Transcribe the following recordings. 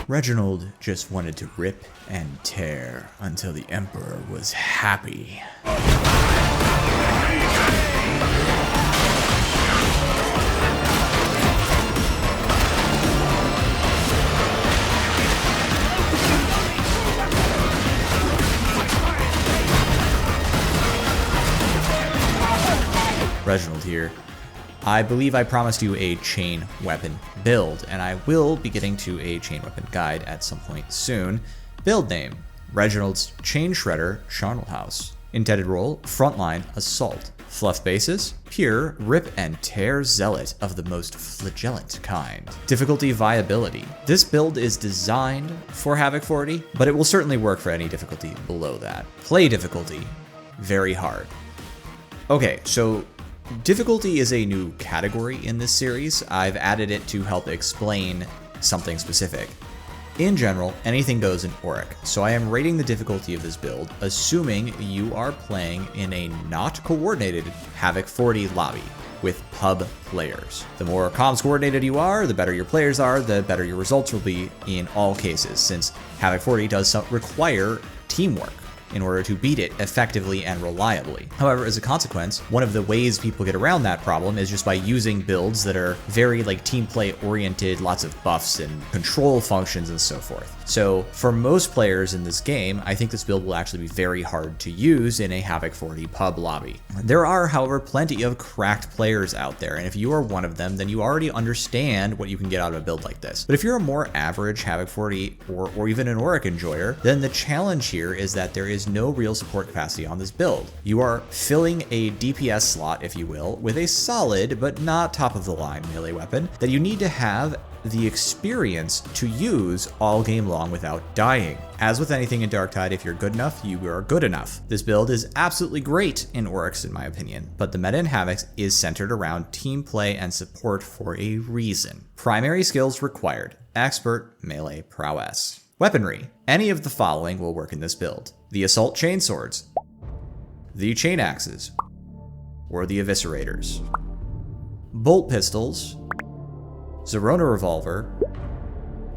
Reginald just wanted to rip and tear until the Emperor was happy. Reginald here. I believe I promised you a chain weapon build, and I will be getting to a chain weapon guide at some point soon. Build name, Reginald's Chain Shredder Charnel House. Intended role, frontline assault. Fluff basis, pure rip and tear zealot of the most flagellant kind. Difficulty viability. This build is designed for Havoc 40, but it will certainly work for any difficulty below that. Play difficulty, very hard. Okay, so difficulty is a new category in this series. I've added it to help explain something specific. In general, anything goes in Auric, so I am rating the difficulty of this build, assuming you are playing in a not coordinated Havoc 40 lobby with pub players. The more comms coordinated you are, the better your players are, the better your results will be in all cases, since Havoc 40 does require teamwork in order to beat it effectively and reliably. However, as a consequence, one of the ways people get around that problem is just by using builds that are very like team play oriented, lots of buffs and control functions and so forth. So for most players in this game, I think this build will actually be very hard to use in a Havoc 40 pub lobby. There are, however, plenty of cracked players out there, and if you are one of them, then you already understand what you can get out of a build like this. But if you're a more average Havoc 40 or even an Auric enjoyer, then the challenge here is that there is no real support capacity on this build. You are filling a DPS slot, if you will, with a solid but not top of the line melee weapon that you need to have the experience to use all game long without dying. As with anything in Darktide, if you're good enough, you are good enough. This build is absolutely great in Aurics in my opinion, but the meta in Havocs is centered around team play and support for a reason. Primary skills required: expert melee prowess. Weaponry. Any of the following will work in this build: the assault chainswords, the chain axes, or the eviscerators. Bolt pistols, Zarona Revolver,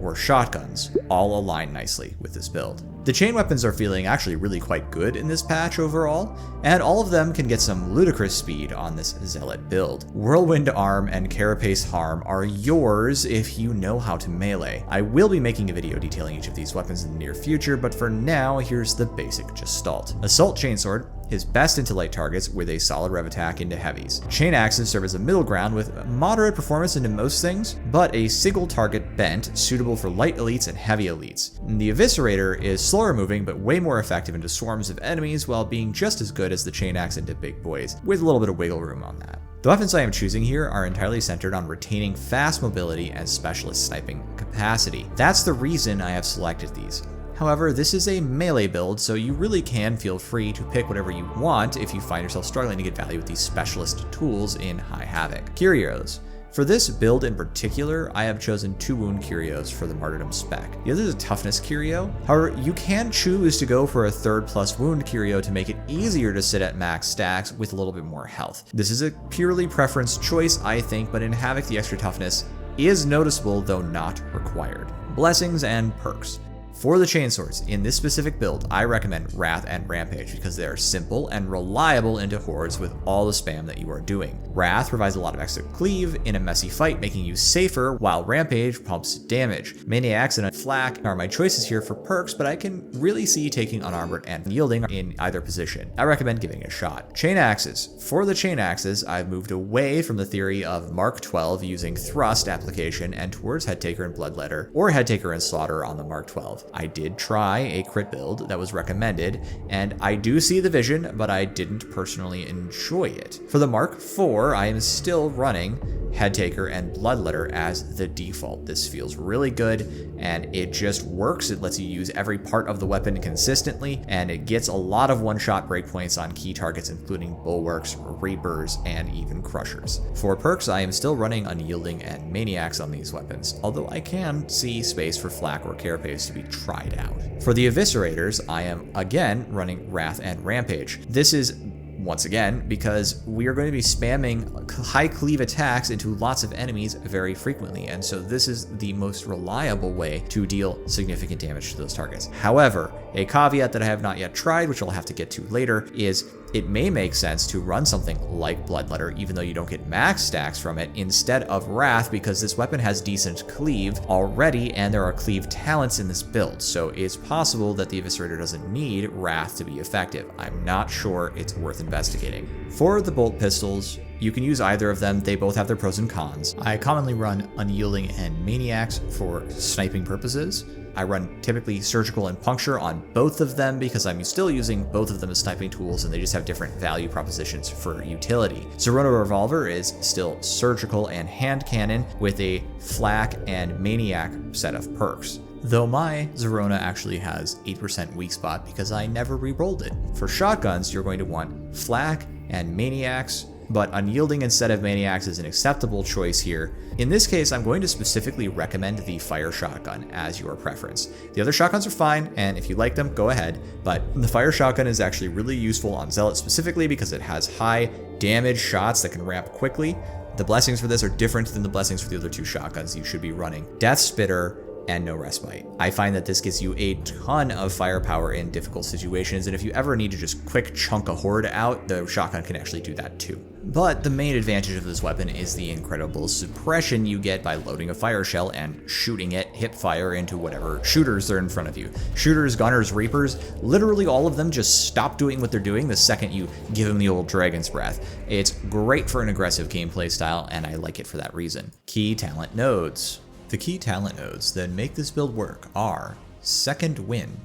or shotguns all align nicely with this build. The chain weapons are feeling actually really quite good in this patch overall, and all of them can get some ludicrous speed on this Zealot build. Whirlwind Arm and Carapace Harm are yours if you know how to melee. I will be making a video detailing each of these weapons in the near future, but for now, here's the basic gestalt. Assault Chainsword is best into light targets with a solid rev attack into heavies. Chain axes serve as a middle ground with moderate performance into most things, but a single target bent suitable for light elites and heavy elites. And the Eviscerator is slower moving but way more effective into swarms of enemies while being just as good as the chain axe into big boys, with a little bit of wiggle room on that. The weapons I am choosing here are entirely centered on retaining fast mobility and specialist sniping capacity. That's the reason I have selected these. However, this is a melee build, so you really can feel free to pick whatever you want if you find yourself struggling to get value with these specialist tools in high Havoc. Curios. For this build in particular, I have chosen 2 wound Curios for the Martyrdom spec. The other is a toughness Curio. However, you can choose to go for a 3rd+ wound Curio to make it easier to sit at max stacks with a little bit more health. This is a purely preference choice, I think, but in Havoc the extra toughness is noticeable, though not required. Blessings and perks. For the chainswords, in this specific build, I recommend Wrath and Rampage because they are simple and reliable into hordes with all the spam that you are doing. Wrath provides a lot of extra cleave in a messy fight, making you safer, while Rampage pumps damage. Maniacs and Flak are my choices here for perks, but I can really see taking Unarmored and Yielding in either position. I recommend giving it a shot. Chain Axes. For the Chain Axes, I've moved away from the theory of Mark 12 using Thrust application and towards Headtaker and Bloodletter, or Headtaker and Slaughter on the Mark 12. I did try a crit build that was recommended, and I do see the vision, but I didn't personally enjoy it. For the Mark IV, I am still running Headtaker and Bloodletter as the default. This feels really good, and it just works. It lets you use every part of the weapon consistently, and it gets a lot of one-shot breakpoints on key targets, including Bulwarks, Reapers, and even Crushers. For perks, I am still running Unyielding and Maniacs on these weapons, although I can see space for Flak or Carapace to be tried out. For the Eviscerators, I am again running Wrath and Rampage. This is once again, because we are going to be spamming high cleave attacks into lots of enemies very frequently, and so this is the most reliable way to deal significant damage to those targets. However, a caveat that I have not yet tried, which I'll have to get to later, is it may make sense to run something like Bloodletter, even though you don't get max stacks from it, instead of Wrath, because this weapon has decent cleave already, and there are cleave talents in this build, so it's possible that the Eviscerator doesn't need Wrath to be effective. I'm not sure it's worth investigating. For the bolt pistols, you can use either of them. They both have their pros and cons. I commonly run Unyielding and Maniacs for sniping purposes. I run typically Surgical and Puncture on both of them because I'm still using both of them as sniping tools, and they just have different value propositions for utility. Zarona Revolver is still Surgical and Hand Cannon with a Flak and Maniac set of perks, though my Zarona actually has 8% weak spot because I never re-rolled it. For shotguns, you're going to want Flak and Maniacs, but Unyielding instead of Maniacs is an acceptable choice here. In this case, I'm going to specifically recommend the Fire Shotgun as your preference. The other shotguns are fine, and if you like them, go ahead, but the Fire Shotgun is actually really useful on Zealot specifically because it has high damage shots that can ramp quickly. The blessings for this are different than the blessings for the other two shotguns you should be running. Death Spitter and No Respite. I find that this gives you a ton of firepower in difficult situations, and if you ever need to just quick chunk a horde out, the shotgun can actually do that too. But the main advantage of this weapon is the incredible suppression you get by loading a fire shell and shooting it hip fire into whatever shooters are in front of you. Shooters, gunners, reapers, literally all of them just stop doing what they're doing the second you give them the old Dragon's Breath. It's great for an aggressive gameplay style, and I like it for that reason. Key talent nodes. The key talent nodes that make this build work are Second Wind,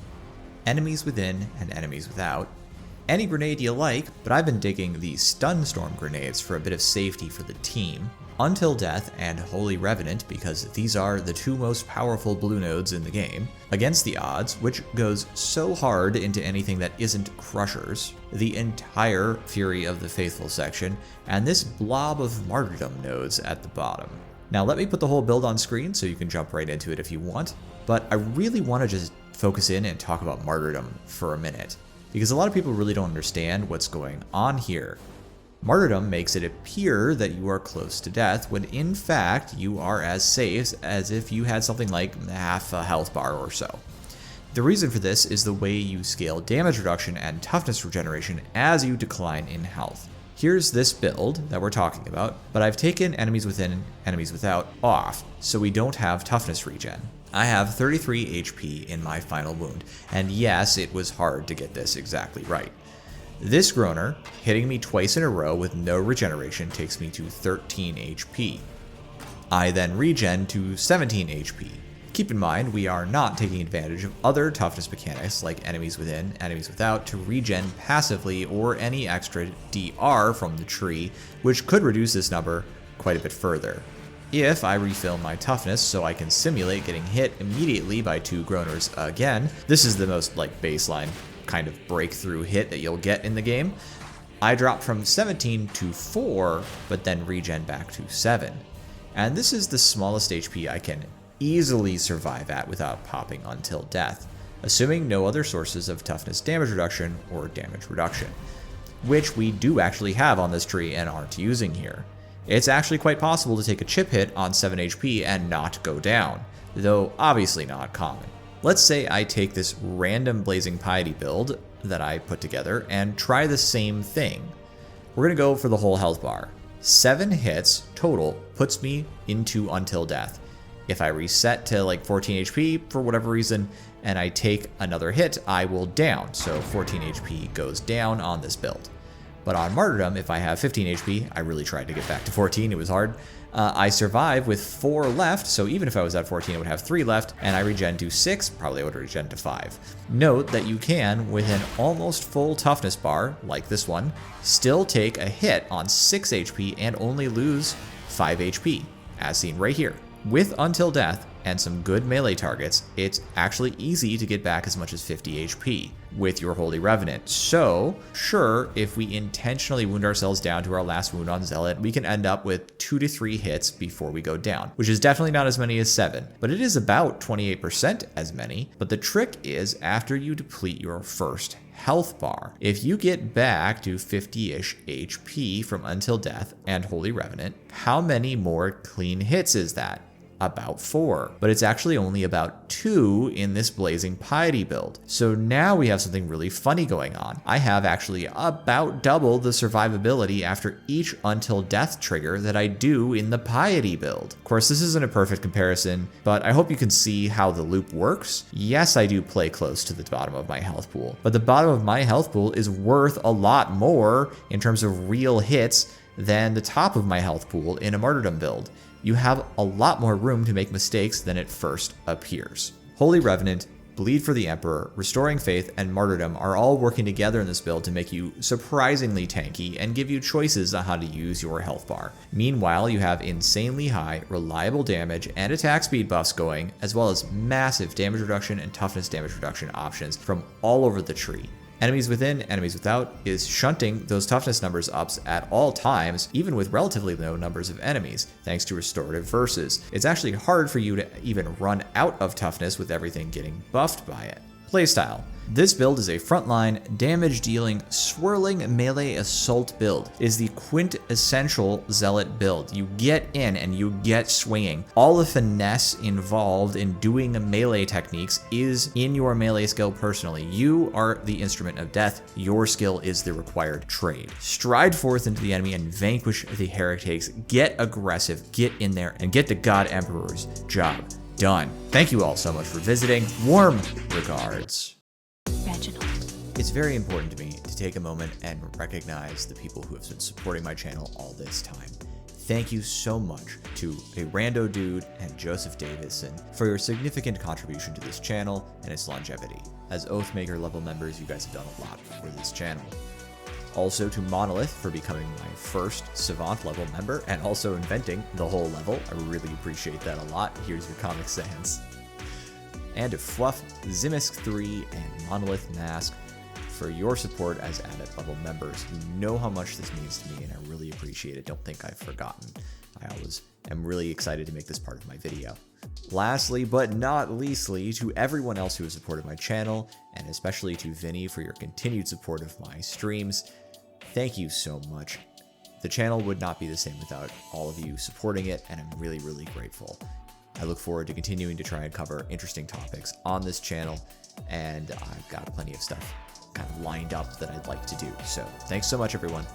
Enemies Within and Enemies Without, any grenade you like, but I've been digging the Stun Storm grenades for a bit of safety for the team, Until Death and Holy Revenant because these are the two most powerful blue nodes in the game, Against the Odds, which goes so hard into anything that isn't Crushers, the entire Fury of the Faithful section, and this blob of Martyrdom nodes at the bottom. Now let me put the whole build on screen so you can jump right into it if you want, but I really want to just focus in and talk about Martyrdom for a minute, because a lot of people really don't understand what's going on here. Martyrdom makes it appear that you are close to death, when in fact you are as safe as if you had something like half a health bar or so. The reason for this is the way you scale damage reduction and toughness regeneration as you decline in health. Here's this build that we're talking about, but I've taken Enemies Within, Enemies Without off, so we don't have toughness regen. I have 33 HP in my final wound, and yes, it was hard to get this exactly right. This Groaner, hitting me twice in a row with no regeneration, takes me to 13 HP. I then regen to 17 HP. Keep in mind, we are not taking advantage of other toughness mechanics like Enemies Within, Enemies Without to regen passively or any extra DR from the tree, which could reduce this number quite a bit further. If I refill my toughness so I can simulate getting hit immediately by two Groaners again, this is the most baseline kind of breakthrough hit that you'll get in the game, I drop from 17 to 4, but then regen back to 7. And this is the smallest HP I can easily survive at without popping Until Death, assuming no other sources of toughness damage reduction or damage reduction, which we do actually have on this tree and aren't using here. It's actually quite possible to take a chip hit on 7 HP and not go down, though obviously not common. Let's say I take this random Blazing Piety build that I put together and try the same thing. We're going to go for the whole health bar. 7 hits total puts me into Until Death. If I reset to 14 HP for whatever reason and I take another hit, I will down, so 14 HP goes down on this build. But on Martyrdom, if I have 15 HP, I really tried to get back to 14, it was hard. I survive with 4 left, so even if I was at 14, I would have 3 left, and I regen to 6, probably I would regen to 5. Note that you can, with an almost full toughness bar, like this one, still take a hit on 6 HP and only lose 5 HP, as seen right here. With Until Death and some good melee targets, it's actually easy to get back as much as 50 HP with your Holy Revenant. So, sure, if we intentionally wound ourselves down to our last wound on Zealot, we can end up with 2 to 3 hits before we go down, which is definitely not as many as 7, but it is about 28% as many. But the trick is, after you deplete your first health bar. If you get back to 50-ish HP from Until Death and Holy Revenant, how many more clean hits is that? About 4, but it's actually only about 2 in this Blazing Piety build. So now we have something really funny going on. I have actually about double the survivability after each Until Death trigger that I do in the Piety build. Of course, this isn't a perfect comparison, but I hope you can see how the loop works. Yes, I do play close to the bottom of my health pool, but the bottom of my health pool is worth a lot more in terms of real hits than the top of my health pool in a Martyrdom build. You have a lot more room to make mistakes than it first appears. Holy Revenant, Bleed for the Emperor, Restoring Faith, and Martyrdom are all working together in this build to make you surprisingly tanky and give you choices on how to use your health bar. Meanwhile, you have insanely high, reliable damage and attack speed buffs going, as well as massive damage reduction and toughness damage reduction options from all over the tree. Enemies Within, Enemies Without is shunting those toughness numbers ups at all times, even with relatively low numbers of enemies, thanks to restorative verses. It's actually hard for you to even run out of toughness with everything getting buffed by it. Playstyle. This build is a frontline, damage-dealing, swirling melee assault build. It is the quintessential Zealot build. You get in and you get swinging. All the finesse involved in doing melee techniques is in your melee skill personally. You are the instrument of death. Your skill is the required trade. Stride forth into the enemy and vanquish the heretics. Get aggressive, get in there, and get the God Emperor's job done. Thank you all so much for visiting. Warm regards. Reginald. It's very important to me to take a moment and recognize the people who have been supporting my channel all this time. Thank you so much to a rando dude and Joseph Davison for your significant contribution to this channel and its longevity. As Oathmaker level members, you guys have done a lot for this channel. Also to Monolith for becoming my first Savant level member and also inventing the whole level. I really appreciate that a lot. Here's your Comic Sans. And to Fluff, Zimisk 3, and Monolith Mask for your support as Adept level members. You know how much this means to me and I really appreciate it. Don't think I've forgotten. I always am really excited to make this part of my video. Lastly, but not leastly, to everyone else who has supported my channel, and especially to Vinny for your continued support of my streams. Thank you so much. The channel would not be the same without all of you supporting it, and I'm really, really grateful. I look forward to continuing to try and cover interesting topics on this channel, and I've got plenty of stuff kind of lined up that I'd like to do. So thanks so much, everyone.